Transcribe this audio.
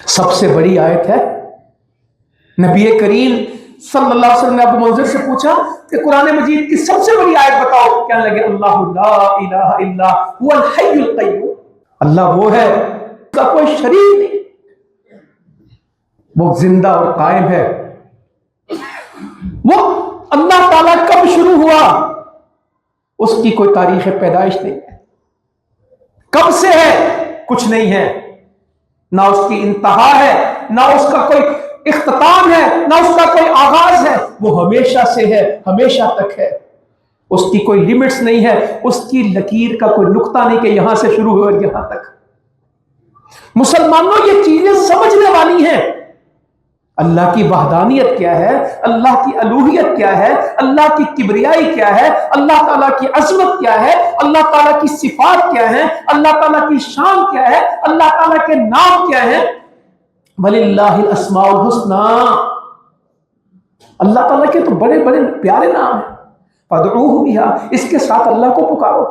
सबसे बड़ी आयत है। नबी करीम सल्लल्लाहु अलैहि वसल्लम ने अबू मंज़र से पूछा कि कुरान मजीद की सबसे बड़ी आयत बताओ। कहने लगे अल्लाहु ला इलाहा इल्ला हुवल हय्युल क़य्यूम, अल्लाह वो है उसका कोई शरीक नहीं, वो जिंदा और कायम है। वो अल्लाह ताला कब शुरू हुआ उसकी कोई तारीख पैदाइश नहीं है, कब से है कुछ नहीं है, ना उसकी इंतहा है, ना उसका कोई इख्तिताम है, ना उसका कोई आगाज है। वो हमेशा से है, हमेशा तक है, उसकी कोई लिमिट्स नहीं है, उसकी लकीर का कोई नुक्ता नहीं कि यहां से शुरू हुआ और यहां तक। मुसलमानों ये चीजें समझने वाली हैं। अल्लाह की वहदानियत क्या है, अल्लाह की अलूहियत क्या है, अल्लाह की किबरियाई क्या है, अल्लाह ताला की अजमत क्या है, अल्लाह ताला की सिफात क्या है, अल्लाह ताला की शान क्या है, अल्लाह ताला के नाम क्या है। वलिल्लाहिल अस्माउल हुस्ना, अल्लाह ताला के तो बड़े बड़े प्यारे नाम हैं। फदऊहु बिहा, इसके साथ अल्लाह को पुकारो।